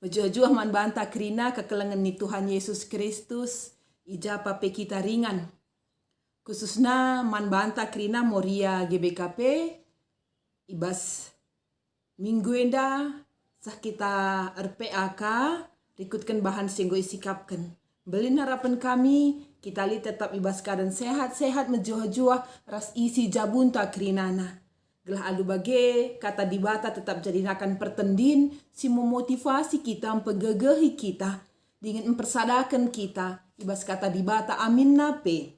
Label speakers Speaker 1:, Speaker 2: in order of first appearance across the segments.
Speaker 1: Bejuah-juah man banta kerina kekelengan ni Tuhan Yesus Kristus ija pape kita ringan. Khususnya man banta kerina moria GBKP ibas minggu enda sah kita RPAK rikutkan bahan singgo isikapkan. Belin harapan kami kita li tetap ibas keadaan sehat-sehat menjuah-juah ras isi jabunta kerinana. Gelah alu bage kata dibata tetap jadinakan pertendin si memotivasi kita mempegegehi kita dengan mempersadakan kita ibas kata dibata amin nape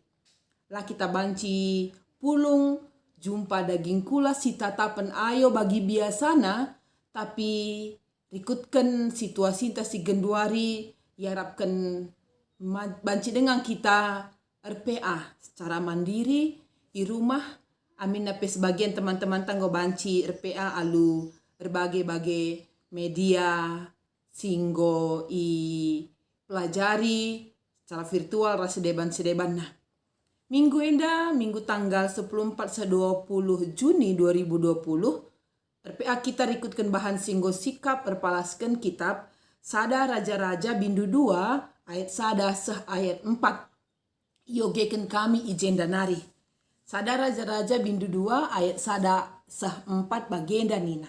Speaker 1: lah kita banci pulung jumpa daging kula si tatapan ayo bagi biasana tapi rikutkan situasi ta si genduari yarapkan banci dengan kita RPA secara mandiri di rumah. Amin nape sebagian teman-teman tanggo banci RPA alu berbagai-bagai media singgo i pelajari secara virtual rasa sedeban nah. Minggu enda minggu tanggal 14 20 Juni 2020 RPA kita rikutkan bahan singgo sikap berpalaskan kitab Sada Raja-Raja Bindu 2 ayat sada seh ayat 4 yogekan kami ijen danari. Sada Raja-Raja Bindu 2 ayat sada sah 4 bagenda nina.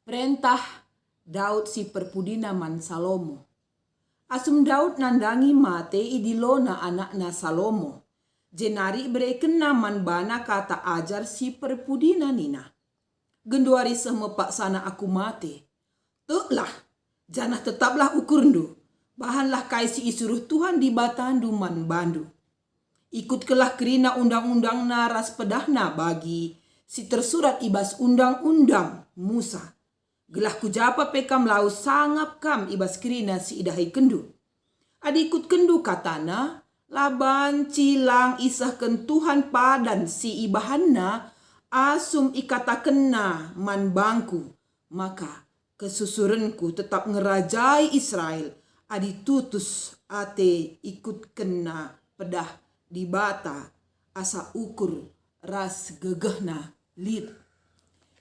Speaker 1: Perintah Daud si perpudina man Salomo. Asum Daud nandangi mate idilona anakna Salomo. Jenari bereken naman bana kata ajar si perpudina nina. Genduari semepak sana aku mate. Tuklah, janah tetaplah ukurndu. Bahanlah kaisi isuruh Tuhan di batandu man bandu. Ikutkelah kerina undang-undang naras pedahna bagi si tersurat ibas undang-undang Musa. Gelah kujapa pekam lau sangap kam ibas kerina si idahai kendu. Adikut kendu katana laban cilang isahkan Tuhan padan si ibahanna asum ikatakenna man bangku. Maka kesusurenku tetap ngerajai Israel adi tutus ate ikut kena pedah di bata asa ukur ras gegehna lid.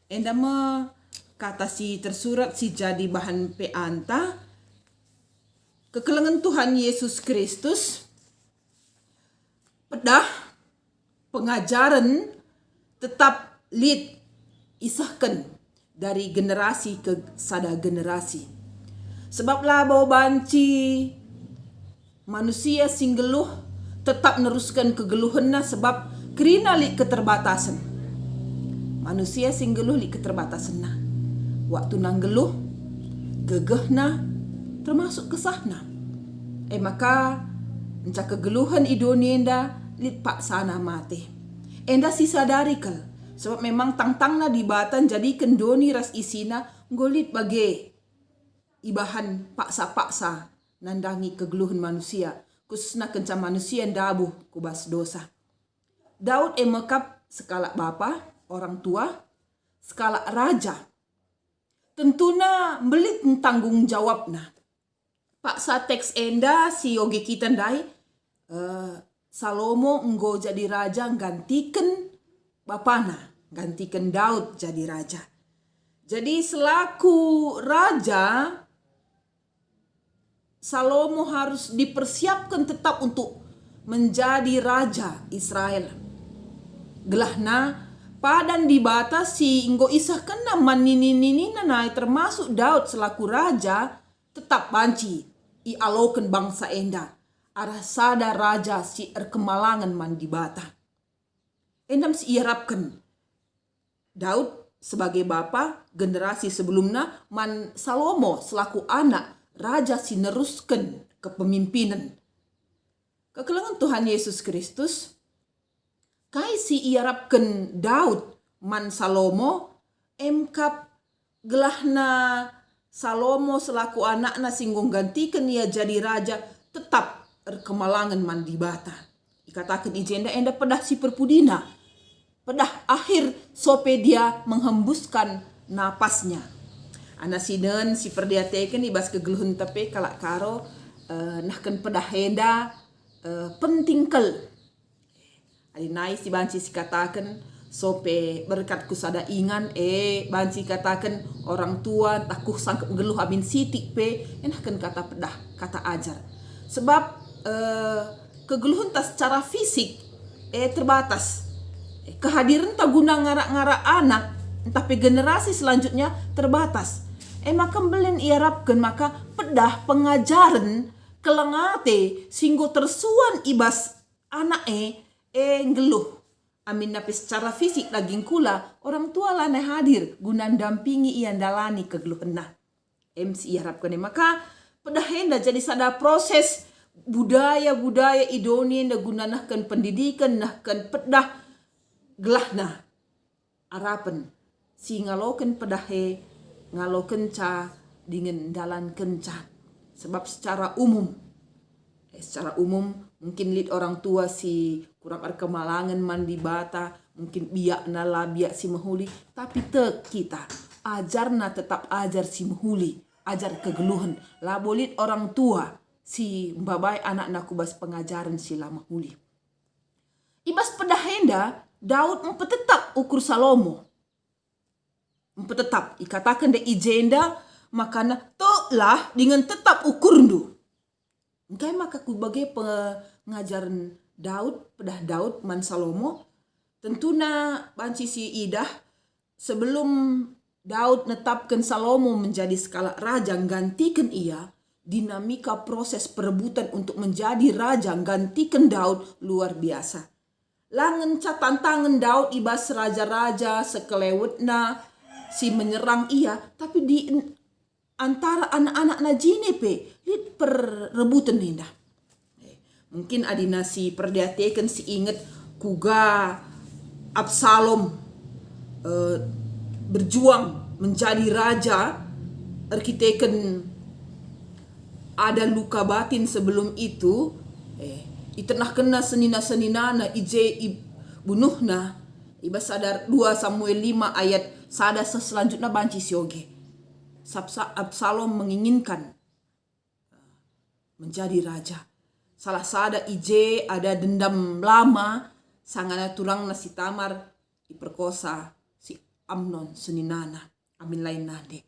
Speaker 1: Enda me kata si tersurat si jadi bahan peanta kekelengan Tuhan Yesus Kristus pedah pengajaran tetap lid isahkan dari generasi ke sada generasi. Sebablah bau banci manusia singgeluh tetap neruskan kegeluhanna sebab kerina li keterbatasan. Manusia singgeluh li keterbatasan na. Waktu nang geluh, gegehna termasuk kesahna. Maka encak kegeluhan idonienda lit pak sana mate. Enda sisa darikal sebab memang tangtangna dibatan jadi kendoni ras isina ngolit bage ibahan paksa-paksa nandangi kegeluhan manusia. Khususnya kencam manusia yang dabuh kubas dosa. Daud emekap skala bapa, orang tua, skala raja. Tentunya belit tanggung jawabna. Paksa teks enda si yogi kita ndai Salomo enggo jadi raja gantikan bapana, gantikan Daud jadi raja. Jadi selaku raja Salomo harus dipersiapkan tetap untuk menjadi raja Israel. Gelahna padan dibatasi inggo isah kena manini nanai termasuk Daud selaku raja tetap banci ialoken bangsa enda arah sada raja si erkemalangan man dibata. Endam si iharapkan Daud sebagai bapa generasi sebelumnya man Salomo selaku anak raja sineruskan kepemimpinan. Kekelengan Tuhan Yesus Kristus kai si iarapkan Daud man Salomo emkap gelahna Salomo selaku anakna singgung gantikan ia jadi raja tetap kemalangan man dibata. Ikatakan ijenda enda pedah si perpudina. Pedah akhir sope dia menghembuskan napasnya. Ana sinen si perdiateken ibas kegeluhun tapi kalak karo nahkan pedah henda pentingkel. Adi nai si banci si katakan sope berkat kusada ingan banci katakan orang tua takuh sangkep geluh amin sitik enakan kata pedah kata ajar sebab kegeluhan tas secara fisik terbatas kehadiran tak guna ngarak-ngarak anak tapi generasi selanjutnya terbatas maka belen iarapkan maka pedah pengajaran kelengate singgo tersuan ibas anak geluh amin napi secara fisik lagi kula orang tua lana hadir guna dampingi ian dalani kegeluhenna MC harapkan maka pada henda jadi sada proses budaya idoni na guna nahkan pendidikan nahkan pedah gelahna harapan si ngaloken pedahe ngaloken ca dengan dalan kenca sebab secara umum mungkin lid orang tua si kurang kemalangan mandi bata mungkin biak nala biak si mahuli tapi kita ajarna tetap ajar si mahuli ajar kegeluhan lah bolit orang tua si babai anak nakubas pengajaran si la mahuli ibas pedahenda Daud mempetetap ukur Salomo mempetetap ikatakan de ijenda makana telah dengan tetap ukur ndu Engkai maka kubagai pengajaran Daud man Salomo tentuna banci si idah sebelum Daud netapkan Salomo menjadi skala raja gantikan ia dinamika proses perebutan untuk menjadi raja gantikan Daud luar biasa langen tantangan Daud ibas raja-raja sekelewetna si menyerang ia tapi di antara anak-anak najine lihat perebutan indah. Mungkin adina si perdiatekan si inget kuga Absalom berjuang menjadi raja arkiteken ada luka batin sebelum itu itenah kena senina-seninana bunuhna ibas sadar 2 Samuel 5 ayat sada selanjutnya banci sioge Absalom menginginkan menjadi raja. Salah sada ada dendam lama sangana tulang nasi Tamar diperkosa si Amnon seninana amin lain nade.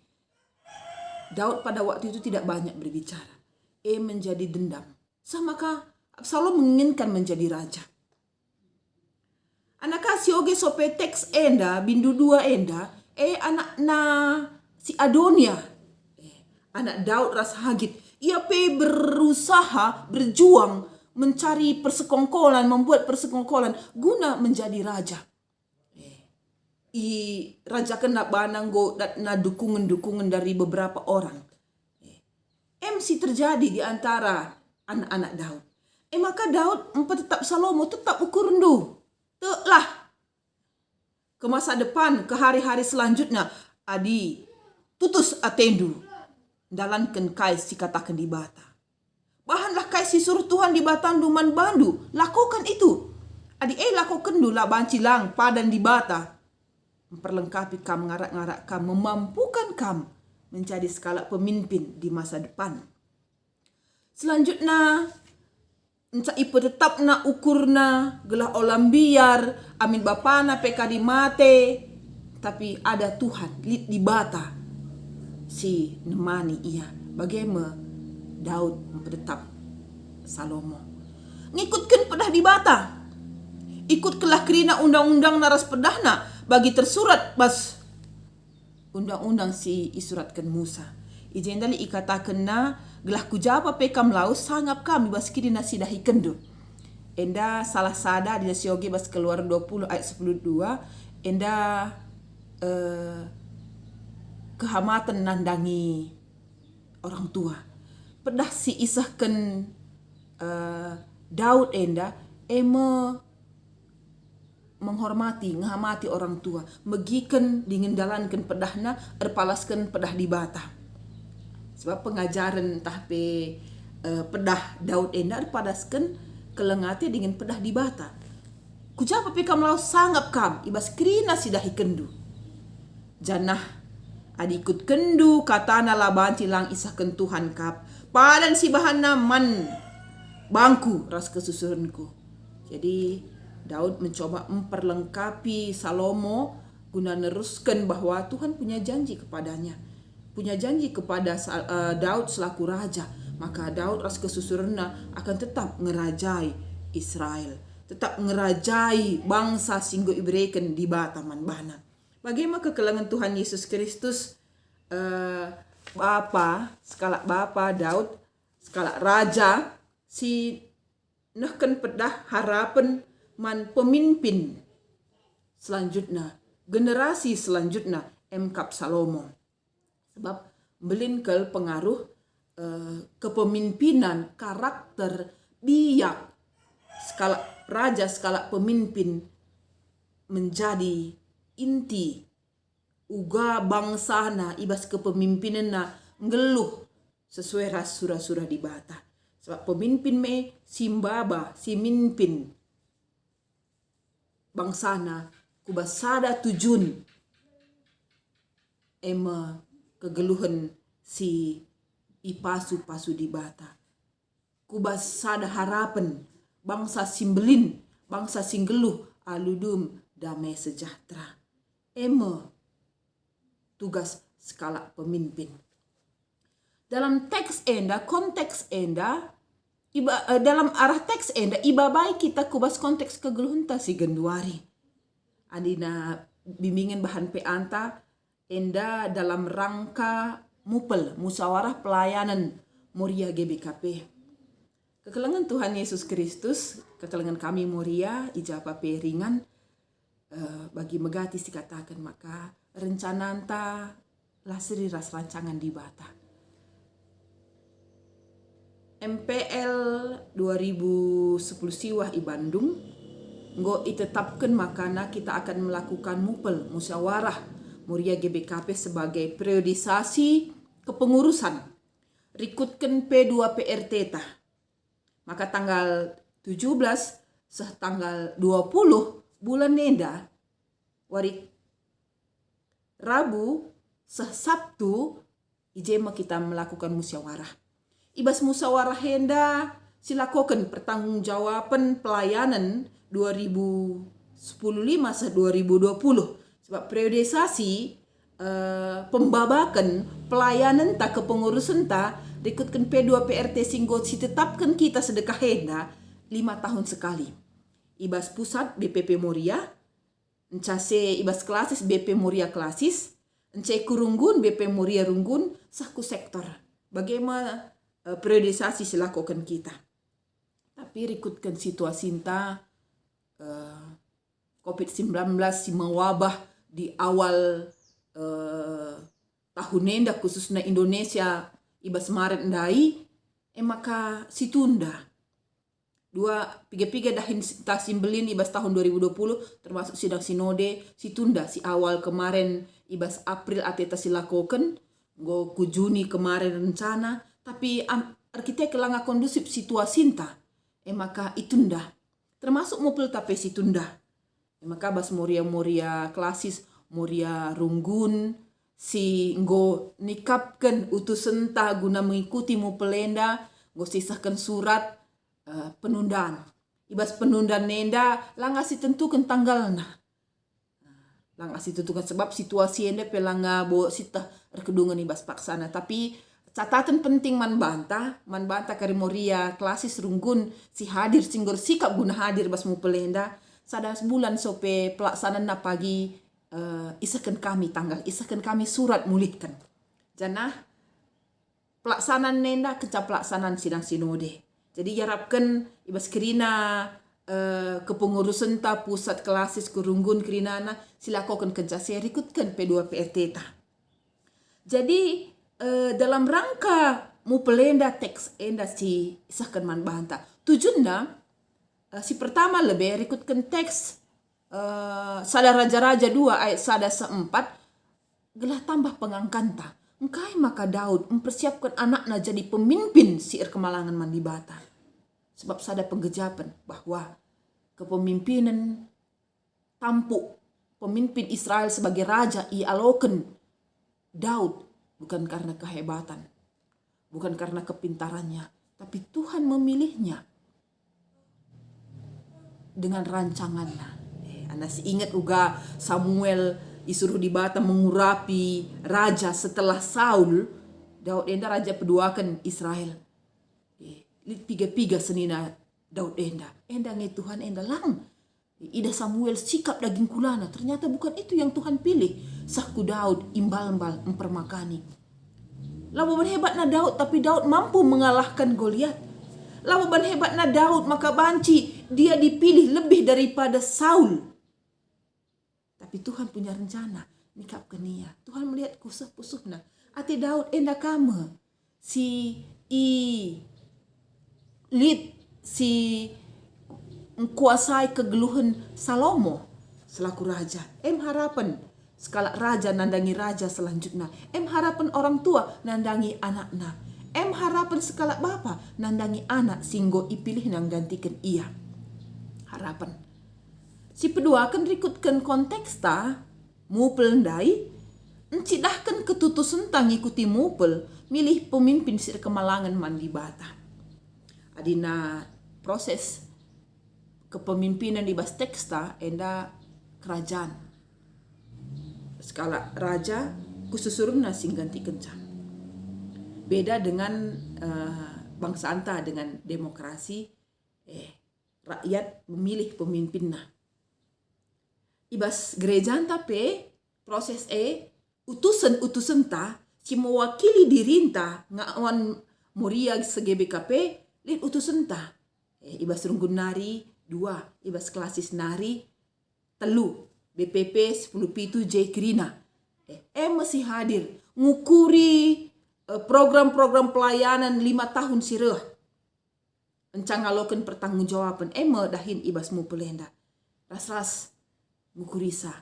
Speaker 1: Daud pada waktu itu tidak banyak berbicara. Menjadi dendam. Maka Absalom menginginkan menjadi raja. Anak sioge sope teks enda bindu 2 enda anak na si Adonia, anak Daud ras hagit, ia berusaha berjuang mencari persekongkolan, membuat persekongkolan guna menjadi raja. Raja kena bananggo na dukungan dari beberapa orang. MC terjadi di antara anak-anak Daud. Maka Daud tetap Salomo tetap ukur rendu. Telah ke masa depan, ke hari-hari selanjutnya, adi tutus atendu dalankan kai si katakan di bata. Bahanlah kai si suruh Tuhan di batandu man bandu. Lakukan itu. Adi lakukan du lah bancilang padan di bata. Memperlengkapi kam ngarak-ngarak kam. Memampukan kam menjadi skala pemimpin di masa depan. Selanjutnya enca ipo tetap na ukurna gelah olam biar amin bapana pekadi mate. Tapi ada Tuhan lit di bata. Si nemani ia bagaimana Daud mempertetap Salomo ngikutkan pedah di bata ikut kelah kerina undang-undang naras pedahna bagi tersurat bas undang-undang si isuratkan Musa ijendali ikatakan na gelah kujapa pekam laus sangap kami bas kirina sidahi kendu enda salah sada di sioge bas keluar 20 ayat 12 enda kehamatan nandangi orang tua. Pedah si isahkan Daud enda menghormati, ngehamati orang tua. Megikan dingendalankan pedahna, erpalaskan pedah di bata. Sebab pengajaran tahpe pedah Daud enda erpalaskan kelengati dengan pedah di bata. Kujapa pekam lau sanggap kam, ibas krina sidahi kendu. Janah adikut kendu katana laban cilang isahkan Tuhan kap padan si bahan naman bangku ras kesusuranku. Jadi Daud mencoba memperlengkapi Salomo guna neruskan bahwa Tuhan punya janji kepadanya, punya janji kepada Daud selaku raja. Maka Daud ras kesusurna akan tetap ngerajai Israel, tetap ngerajai bangsa singgo ibreken di bataman bana. Bagaimana kekelangan Tuhan Yesus Kristus, skala Bapa Daud, skala raja, si nehken pedah harapan man pemimpin selanjutnya, generasi selanjutnya Kap Salomo. Sebab belinkel pengaruh kepemimpinan, karakter, biak skala raja, skala pemimpin menjadi inti uga bangsa na ibas kepemimpinan na ngeluh sesuai ras surah-surah di bata. Sebab pemimpin me simbaba si mimpin bangsa na kubasada tujun ema kegeluhan si ipasu-pasu di bata. Kubasada harapan bangsa simbelin, bangsa singgeluh aludum damai sejahtera. Ema tugas skala pemimpin. Dalam teks enda, konteks enda, dalam arah teks enda, ibabai kita kubas konteks kegeluhan ta si genduari. Andina bimbingan bahan peanta enda dalam rangka mupel, musyawarah pelayanan Moria GBKP. Kekelangan Tuhan Yesus Kristus, kekelangan kami Moria, ijapa peringan, bagi megati dikatakan maka rencana anta lasri ras rancangan di bata. MPL 2010 siwah i Bandung, nggo itetapkan makana kita akan melakukan mupel, musyawarah Moria GBKP sebagai periodisasi kepengurusan. Rikutkan P2PRT tah. Maka tanggal 17 tanggal 20 bulan nenda wari Rabu Sabtu ijema kita melakukan musyawarah. Ibas musyawarah henda silakokan pertanggungjawaban pelayanan 2015 2020. Sebab periodisasi pembabakan pelayanan tak kepengurusan tak rikutkan P2PRT singgot si tetapkan kita sedekah henda 5 tahun sekali. Ibas pusat BPP Moria, encase ibas klasis BP Moria klasis, encase kurunggun BP Moria runggun, saku sektor. Bagaimana periodisasi silakokan kita. Tapi rikutkan situasi inta COVID-19 si mewabah di awal tahun nenda khususnya Indonesia ibas Maret ndai maka situunda piga dahin tasimbelin ibas tahun 2020 termasuk sidang sinode situunda si awal kemarin ibas April ateta silakoken go ku Juni kemarin rencana tapi arkitek kelanga kondusif situasinta maka itunda termasuk mobil tapi situunda maka bas Moria klasis Moria runggun si nggo nikapkan utusan ta guna mengikuti mu pelenda nggo sisahkan surat penundaan. Ibas penundaan nenda langa si tentukan tanggalna. Langa si tentukan sebab situasi enda pelanga bo sita rekedungan ibas paksana tapi catatan penting man banta kari Moria klasis runggun si hadir singgor sikap guna hadir bas mu pelenda sada bulan sope pelaksanaan na pagi isakan kami surat mulihkan. Janah pelaksanaan nenda keca pelaksanaan sidang sinode. Jadi harapkan ibas kerina kepengurusan ta pusat klasis kurunggun kerinana silakokan kenca serikutkan P2PRT ta. Jadi dalam rangka mu pelenda teks enda si isakan man banta. Tujuannya si pertama lebih rikutkan teks Sada Raja-Raja 2 ayat sada 4 gelah tambah pengangkanta. Engkai maka Daud mempersiapkan anaknya jadi pemimpin siir kemalangan mandi bata. Sebab sada penggejapan bahwa kepemimpinan tampuk pemimpin Israel sebagai raja ialoken Daud bukan karena kehebatan, bukan karena kepintarannya, tapi Tuhan memilihnya. dengan rancangannya. Anda ingat juga Samuel disuruh di Bata mengurapi raja setelah Saul. Daud enda raja peduakan Israel. Piga-piga senina Daud enda nge Tuhan enda lang. Ida Samuel sikap daging kulana. Ternyata bukan itu yang Tuhan pilih. Sahku Daud imbal-imbal mempermakani. Lawan hebat na Daud, tapi Daud mampu mengalahkan Goliat. Lawan hebat na Daud, maka banci dia dipilih lebih daripada Saul. Tapi Tuhan punya rencana. Nikap kenia. Tuhan melihat kusah-pusuh na. Ati Daud enda kama. Si mengkuasai kegeluhan Salomo selaku raja. Harapan skala raja nandangi raja selanjutnya. Harapan orang tua nandangi anaknya. Harapan skala bapa nandangi anak singgo ipilih nang gantikan ia. Harapan. Si peduakan rikutkan konteks ta mupel ndai encidahkan ketutusan tang ikuti mupel milih pemimpin sir kemalangan mandi bata. Adina proses kepemimpinan di bas teksta enda kerajaan. Skala raja kususurumna sing ganti kencang. Beda dengan bangsa anta dengan demokrasi rakyat memilih pemimpinnya. Ibas gereja anta proses utusan ta si mewakili dirinta ngawan Moria se-GBKP lin utusan ta. Ibas runggun nari 2, ibas klasis nari 3, BPP 10 J Krina. Masih hadir ngukuri program-program pelayanan 5 tahun sireh. Encangalokan pertanggungjawaban dahin ibas mu pelenda. Ras-ras ngukurisa.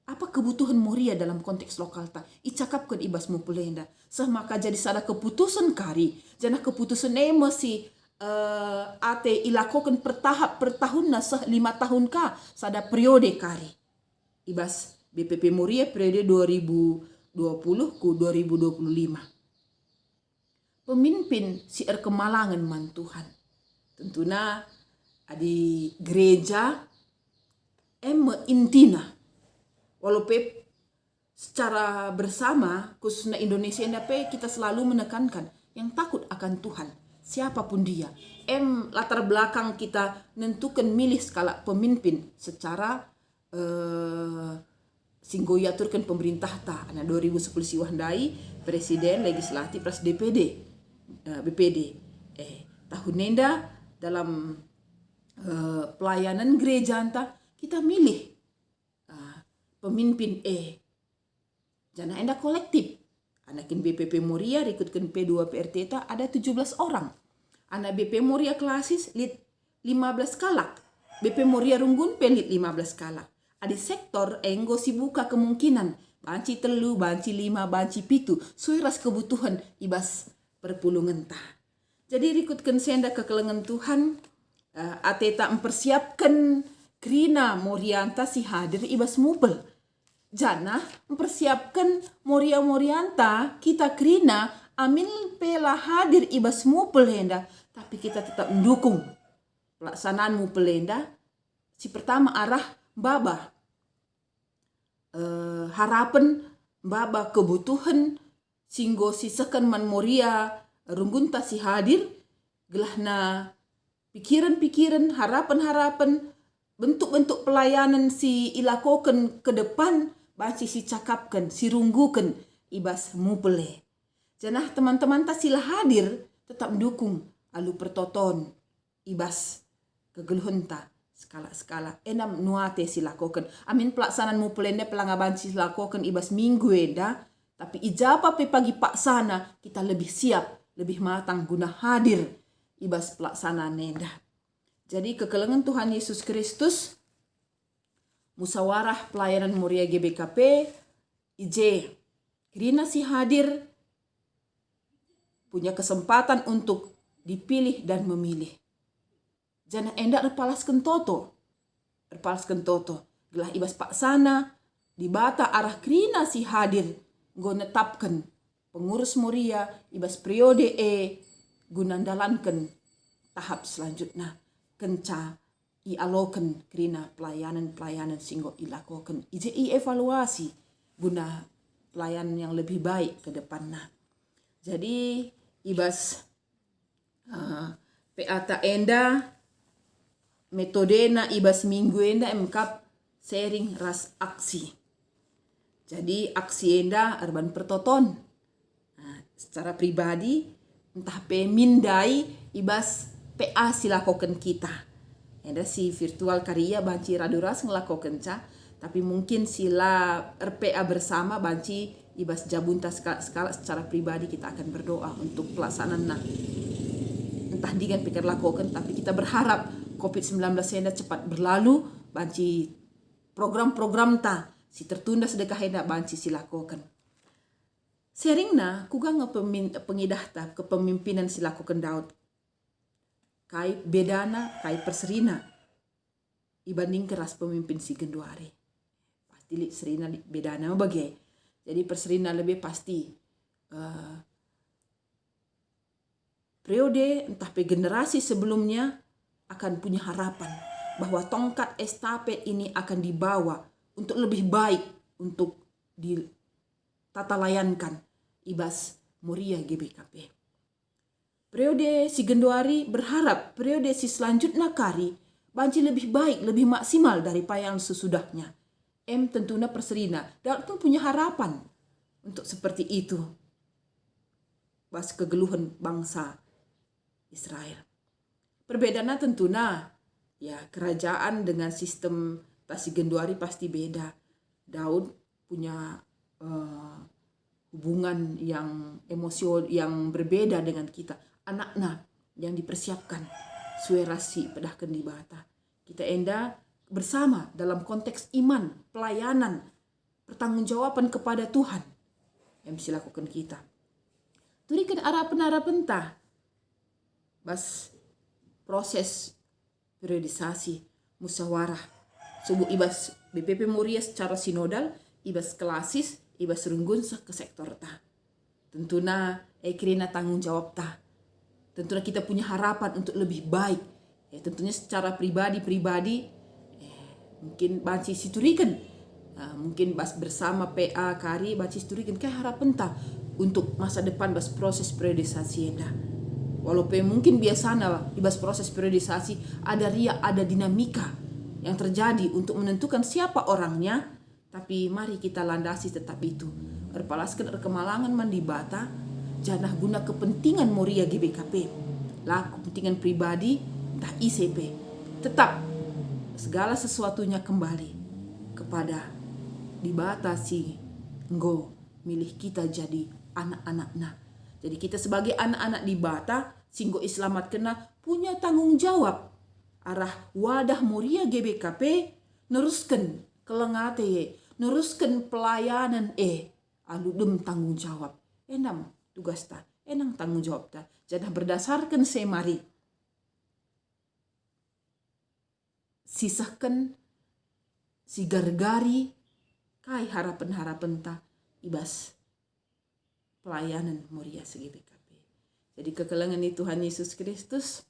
Speaker 1: Apa kebutuhan Moria dalam konteks lokal ta? Icakapkan ibas mu pelenda. Maka jadi sada keputusan kari. Jana keputusan masih ate ilakokan pertahap per tahun na 5 tahun ka sada periode kari. Ibas BPP Moria periode 2020 ku 2025. Pemimpin si kemalangan man Tuhan. Tentunya di gereja intina. Walaupun secara bersama khususnya Indonesia kita selalu menekankan yang takut akan Tuhan. Siapapun dia. Latar belakang kita nentukan milih skala pemimpin secara singgo yaturkan pemerintah ta. 2010 siwahandai presiden, legislatif, pres DPD, BPD. Tahun nenda dalam pelayanan gereja anta kita milih pemimpin jana enda kolektif. Anakin BPP Moria rikutkan P2 PRT ta ada 17 orang. Anak BP Moria klasis lit 15 kalak. BP Moria Runggun pelit 15 kalak. Ada sektor enggo si buka kemungkinan banci 3, banci 5, banci 7 suiras kebutuhan ibas perpulungan ta. Jadi rikutkan senda kekelengan Tuhan ateta mempersiapkan Krina Morianta si hadir ibas mubel. Jana mempersiapkan Morianta kita Krina amin pela hadir ibas mupel henda. Tapi kita tetap mendukung pelaksanaan mupel henda. Si pertama arah baba. Harapan baba kebutuhan singgo sisakan man Moria runggunta si hadir. Gelahna pikiran-pikiran, harapan-harapan, bentuk-bentuk pelayanan si ilakokan ke depan. Baci si cakapkan, si runggukan ibas mupele. Janah teman-teman tak sila hadir tetap mendukung alu pertoton ibas kegeluhan ta skala-skala enam nuate silakokan. Amin pelaksanaan mupelenda pelangaban silakokan ibas minggu enda. Tapi ijapa pe pagi paksana kita lebih siap, lebih matang guna hadir ibas pelaksanaan enda. Jadi kekelengan Tuhan Yesus Kristus Musawarah Pelayanan Moria GBKP IJ Krina si hadir punya kesempatan untuk dipilih dan memilih. Jangan endak repalaskan toto. Gelah ibas paksana di bata arah Krina si hadir go netapkan pengurus Moria ibas periode gunandalankan tahap selanjutnya kenca aloken kerina pelayanan singgo ilakoken i evaluasi guna pelayanan yang lebih baik ke depannya. Jadi ibas peata enda metodena ibas minggu enda emkap sharing ras aksi. Jadi aksi enda arban pertoton. Secara pribadi entah pemindai ibas PA silakoken kita. Enda si virtual karya banci raduras ngelakoken ca, tapi mungkin sila RPA bersama banci ibas jabunta skala secara pribadi kita akan berdoa untuk pelaksanaan entah dengan pikir lakoken, tapi kita berharap COVID-19 enda cepat berlalu, banci program-program ta si tertunda sedekah enda banci silakoken. Seringna kuga pengidah ta kepemimpinan silakoken Daud. Kai bedana, kai perserina ibanding keras pemimpin si Genduari. Pasti serina bedana bagai. Jadi perserina lebih pasti periode entah pe generasi sebelumnya akan punya harapan bahwa tongkat estafet ini akan dibawa untuk lebih baik untuk ditata layankan ibas Moria GBKP. Periode si Genduari berharap periode si selanjutnya kari banci lebih baik, lebih maksimal daripada yang sesudahnya. Tentunya perserina dan pun punya harapan untuk seperti itu. Bas kegeluhan bangsa Israel. Perbedaannya tentunya ya kerajaan dengan sistem si Genduari pasti beda. Daud punya hubungan yang emosional yang berbeda dengan kita. Anaknya yang dipersiapkan suerasi pedahkan di bata. Kita enda bersama dalam konteks iman, pelayanan, pertanggungjawaban kepada Tuhan yang bisa lakukan kita. Turikan harapan-harapan tah. Bas proses periodisasi musyawarah subuh ibas BPP Moria secara sinodal, ibas klasis, ibas renggun ke sektor tah. Tentunya kerina tanggung jawab tah. Tentunya kita punya harapan untuk lebih baik. Tentunya secara pribadi mungkin banci siturikan. Mungkin bas bersama PA Kari banci siturikan kayak harapan tak untuk masa depan bas proses periodisasi enda. Walaupun mungkin biasanya ibas proses periodisasi ada ada dinamika yang terjadi untuk menentukan siapa orangnya, tapi mari kita landasi tetap itu. Erpalaskan kemalangan mandibata janah guna kepentingan Moria GBKP, lah kepentingan pribadi, entah ICP. Tetap segala sesuatunya kembali kepada dibatasi enggo milih kita jadi anak-anaknya. Jadi kita sebagai anak-anak di bata, singgo islamat kena punya tanggung jawab arah wadah Moria GBKP neruskan kelengate neruskan pelayanan aludem tanggung jawab. Enam tugas ta, enang tanggung jawab ta. Jadi berdasarkan semari sisahkan si gargari kai harapan-harapan ta ibas pelayanan Moria GBKP. Jadi kekelengan Tuhan Yesus Kristus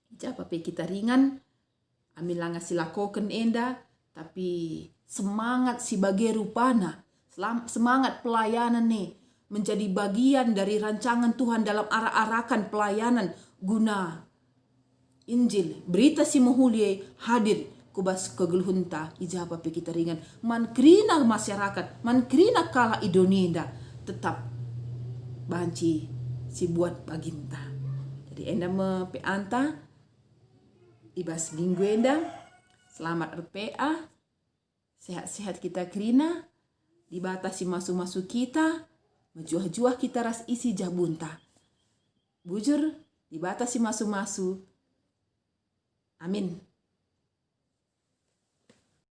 Speaker 1: japa pe kita ringan amilanga silakoken enda tapi semangat si bagai rupana semangat pelayanan nih menjadi bagian dari rancangan Tuhan dalam arah-arakan pelayanan guna Injil, berita si muhulie hadir kubas kegeluhunta ijaba pe kita ringan man krina masyarakat, man krina kala idonenda tetap banci si buat baginta. Jadi enda me pe anta ibas minggu enda selamat RPA sehat-sehat kita krina dibatasi masuk-masuk kita menjuah-juah kita ras isi jabunta. Bujur dibatasi masu-masu. Amin.